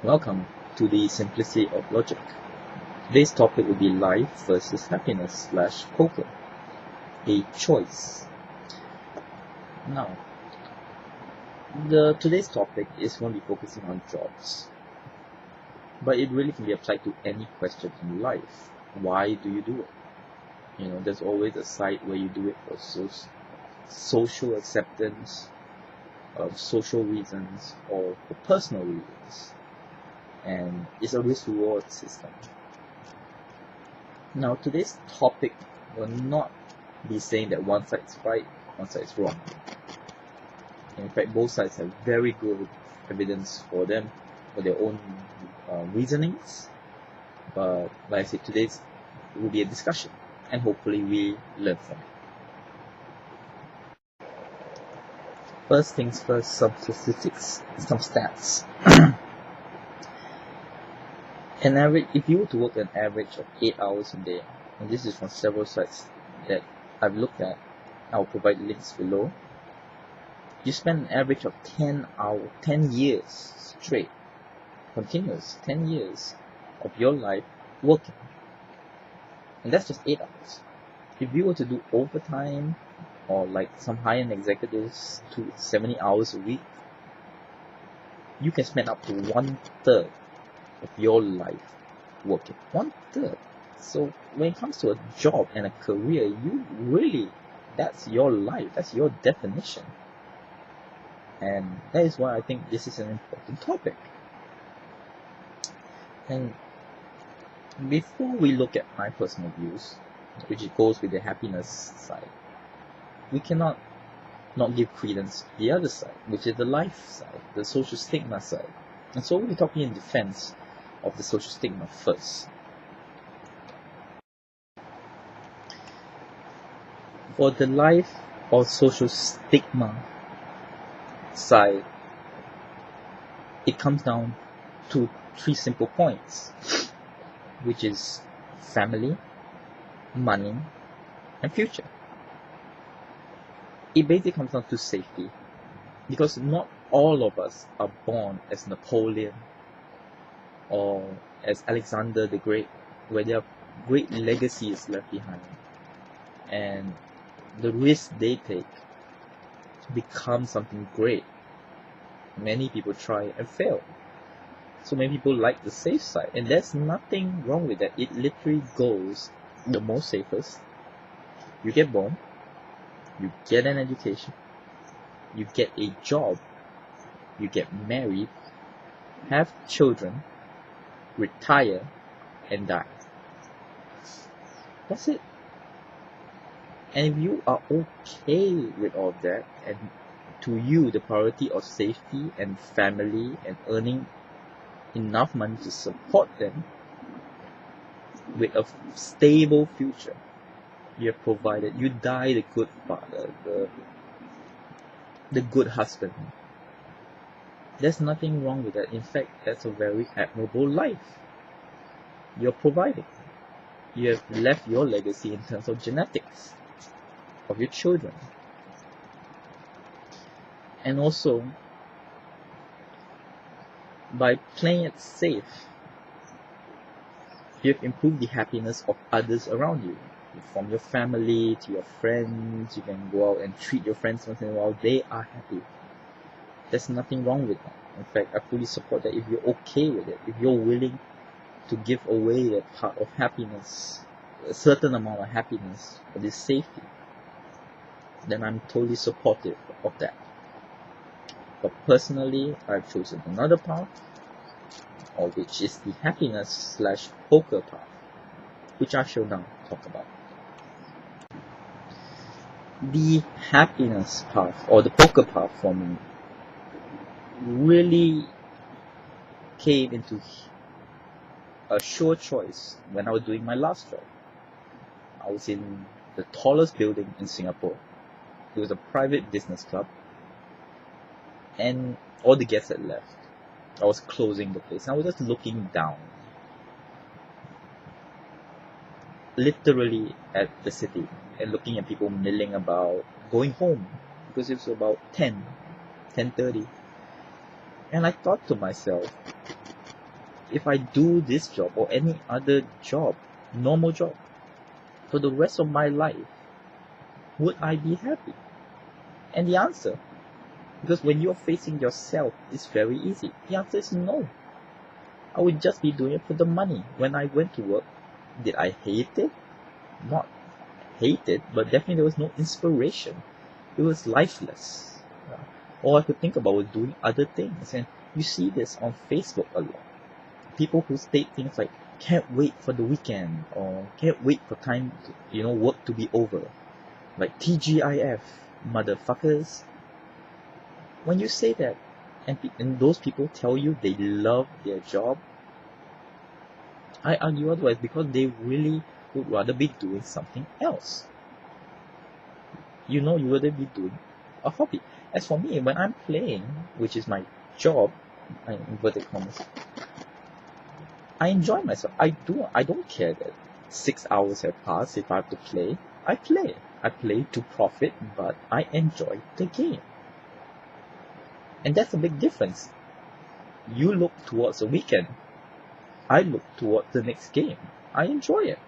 Welcome to the Simplicity of Logic. Today's topic will be life versus happiness / poker, a choice. Now, today's topic is going to be focusing on jobs, but it really can be applied to any question in life. Why do you do it? There's always a side where you do it for social acceptance, social reasons, or for personal reasons. And it's a risk-reward system. Now, today's topic will not be saying that one side is right, one side is wrong. In fact, both sides have very good evidence for them, for their own reasonings. But like I said, today's will be a discussion, and hopefully we learn from it. First things first, some statistics, some stats. An average, if you were to work an average of 8 hours a day, and this is from several sites that I've looked at, I'll provide links below. You spend an average of 10 years straight, continuous 10 years of your life working. And that's just 8 hours. If you were to do overtime, or like some high-end executives, to 70 hours a week, you can spend up to 1/3 of your life working. 1/3. So when it comes to a job and a career, that's your life, that's your definition. And that is why I think this is an important topic. And before we look at my personal views, which goes with the happiness side, we cannot not give credence to the other side, which is the life side, the social stigma side. And so we'll be talking in defense of the social stigma first. For the life or social stigma side, it comes down to 3 simple points, which is family, money, and future. It basically comes down to safety, because not all of us are born as Napoleon or as Alexander the Great, where their great legacy is left behind, and the risk they take to become something great. Many people try and fail. So many people like the safe side, and there's nothing wrong with that. It literally goes the most safest. You get born, you get an education, you get a job, you get married, have children, retire, and die. That's it. And if you are okay with all of that, and to you the priority of safety and family and earning enough money to support them with a stable future, you have provided, you die the good father, the good husband. There's nothing wrong with that. In fact, that's a very admirable life. You're providing. You have left your legacy in terms of genetics of your children. And also, by playing it safe, you have improved the happiness of others around you. From your family to your friends, you can go out and treat your friends once in a while. They are happy. There's nothing wrong with that. In fact, I fully support that. If you're okay with it, if you're willing to give away a part of happiness, a certain amount of happiness for this safety, then I'm totally supportive of that. But personally, I've chosen another path, or which is the happiness / poker path, which I shall now talk about. The happiness path, or the poker path for me, really came into a sure choice when I was doing my last job. I was in the tallest building in Singapore. It was a private business club, and all the guests had left. I was closing the place, and I was just looking down, literally at the city, and looking at people milling about, going home, because it was about 10:30. And I thought to myself, if I do this job or any other job, normal job, for the rest of my life, would I be happy? And the answer, because when you're facing yourself, it's very easy. The answer is no. I would just be doing it for the money. When I went to work, did I hate it? Not hate it, but definitely there was no inspiration. It was lifeless. All I could think about was doing other things. And you see this on Facebook a lot. People who state things like, can't wait for the weekend, or can't wait for time to, work to be over. Like TGIF, motherfuckers. When you say that, and those people tell you they love their job, I argue otherwise, because they really would rather be doing something else. You would rather be doing a hobby. As for me, when I'm playing, which is my job, in inverted commas, I enjoy myself. I don't care that 6 hours have passed. If I have to play, I play. I play to profit, but I enjoy the game. And that's a big difference. You look towards the weekend. I look towards the next game. I enjoy it.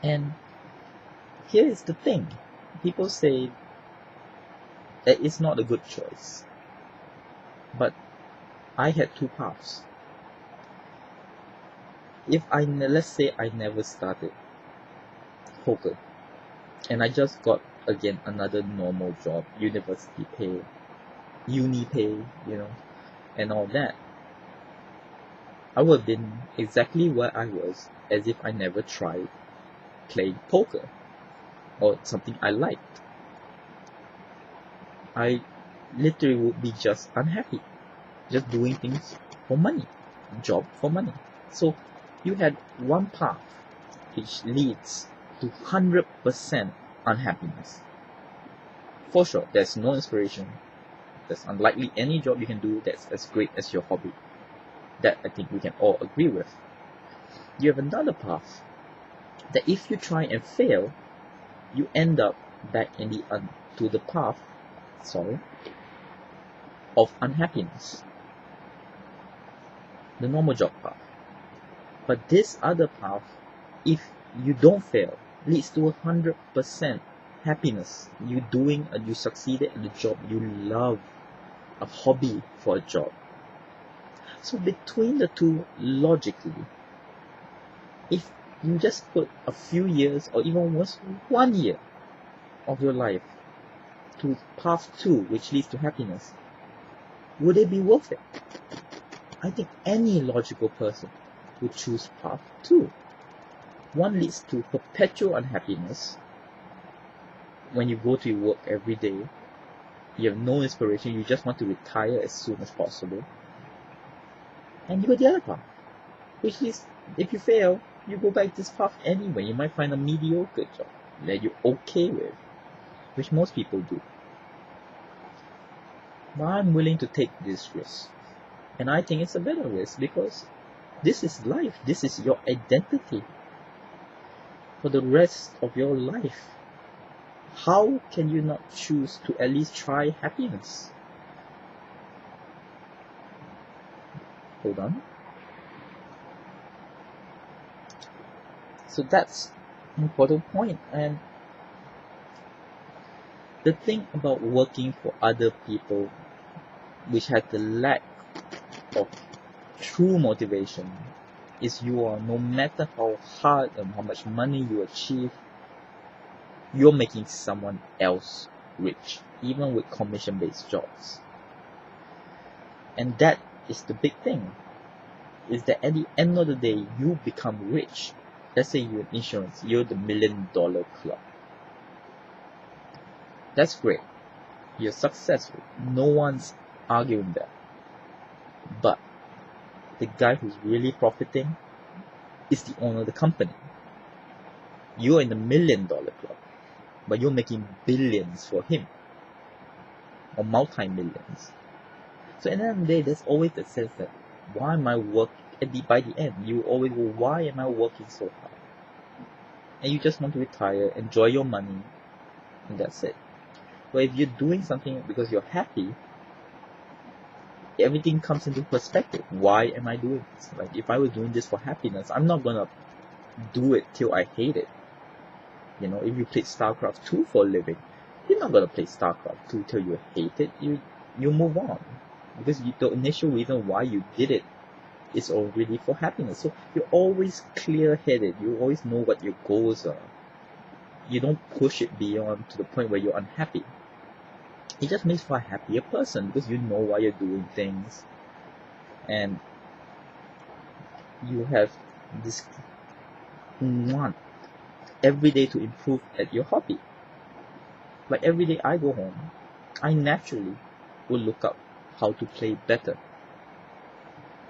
And here is the thing. People say that it's not a good choice. But I had two paths. Let's say I never started poker, and I just got, again, another normal job, university pay, uni pay, and all that, I would have been exactly where I was as if I never tried playing poker or something I liked. I literally would be just unhappy, just doing things for money, job for money. So you had one path which leads to 100% unhappiness. For sure, there's no inspiration. There's unlikely any job you can do that's as great as your hobby. That I think we can all agree with. You have another path that if you try and fail, you end up back to the path of unhappiness. The normal job path. But this other path, if you don't fail, leads to 100% happiness. You succeeded at the job you love, a hobby for a job. So between the two, logically, if you just put a few years or even worse, 1 year of your life to path 2, which leads to happiness, would it be worth it? I think any logical person would choose path 2. One leads to perpetual unhappiness. When you go to your work every day, you have no inspiration, you just want to retire as soon as possible. And you go the other path, which is, if you fail, you go back this path anyway. You might find a mediocre job that you're okay with, which most people do. But I'm willing to take this risk. And I think it's a better risk, because this is life. This is your identity for the rest of your life. How can you not choose to at least try happiness? Hold on. So that's an important point. And the thing about working for other people, which has the lack of true motivation, is no matter how hard and how much money you achieve, you're making someone else rich, even with commission-based jobs. And that is the big thing, is that at the end of the day, you become rich. Let's say you're in insurance, you're the $1 million club. That's great. You're successful. No one's arguing that. But the guy who's really profiting is the owner of the company. You're in the $1 million club, but you're making billions for him, or multi-millions. So at the end of the day, there's always that sense that, why am I working? By the end, you always go, why am I working so hard? And you just want to retire, enjoy your money, and that's it. But if you're doing something because you're happy, everything comes into perspective. Why am I doing this? Like, if I was doing this for happiness, I'm not gonna do it till I hate it. You know, if you play StarCraft 2 for a living, you're not gonna play StarCraft 2 till you hate it. You move on, because the initial reason why you did it is already for happiness. So you're always clear-headed. You always know what your goals are. You don't push it beyond to the point where you're unhappy. It just makes for a happier person, because you know why you're doing things, and you have this want every day to improve at your hobby. Like, every day I go home, I naturally will look up how to play better.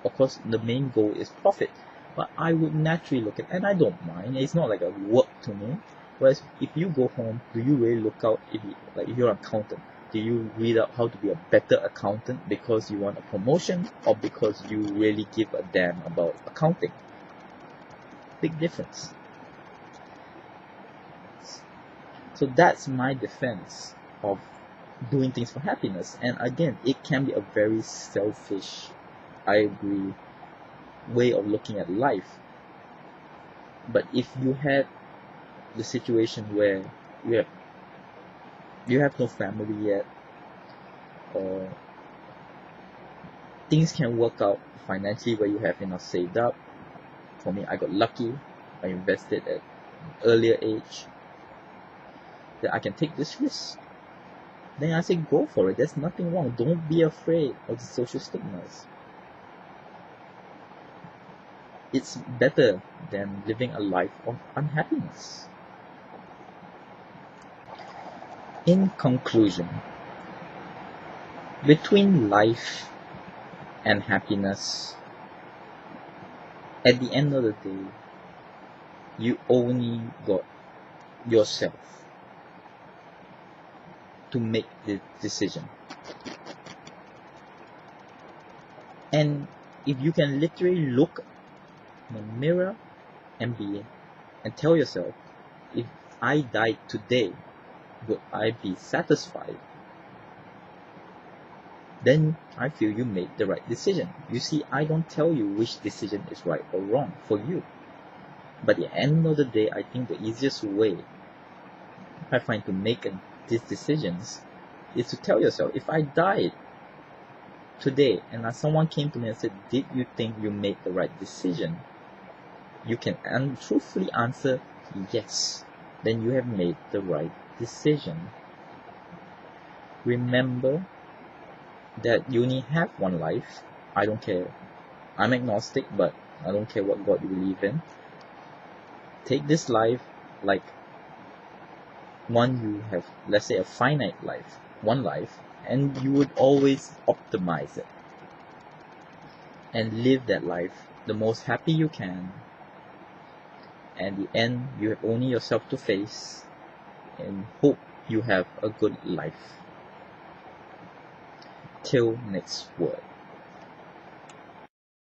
Of course, the main goal is profit, but I would naturally look at, and I don't mind. It's not like a work to me. Whereas if you go home, do you really look out, if you're an accountant, do you read out how to be a better accountant because you want a promotion, or because you really give a damn about accounting? Big difference. So that's my defense of doing things for happiness. And again, it can be a very selfish, I agree, way of looking at life. But if you had the situation where you have no family yet, or things can work out financially where you have enough saved up. For me, I got lucky. I invested at an earlier age, that I can take this risk. Then I say go for it. There's nothing wrong. Don't be afraid of the social stigmas. It's better than living a life of unhappiness. In conclusion, between life and happiness, at the end of the day, you only got yourself to make the decision. And if you can literally look in the mirror and tell yourself, if I died today, would I be satisfied? Then I feel you made the right decision. You see, I don't tell you which decision is right or wrong for you. But at the end of the day, I think the easiest way I find to make these decisions is to tell yourself, if I died today and someone came to me and said, did you think you made the right decision? You can truthfully answer yes. Then you have made the right decision. Remember that you only have one life. I don't care. I'm agnostic, but I don't care what God you believe in. Take this life like one you have, let's say, a finite life, one life, and you would always optimize it and live that life the most happy you can. And in the end, you have only yourself to face, and hope you have a good life. Till next word.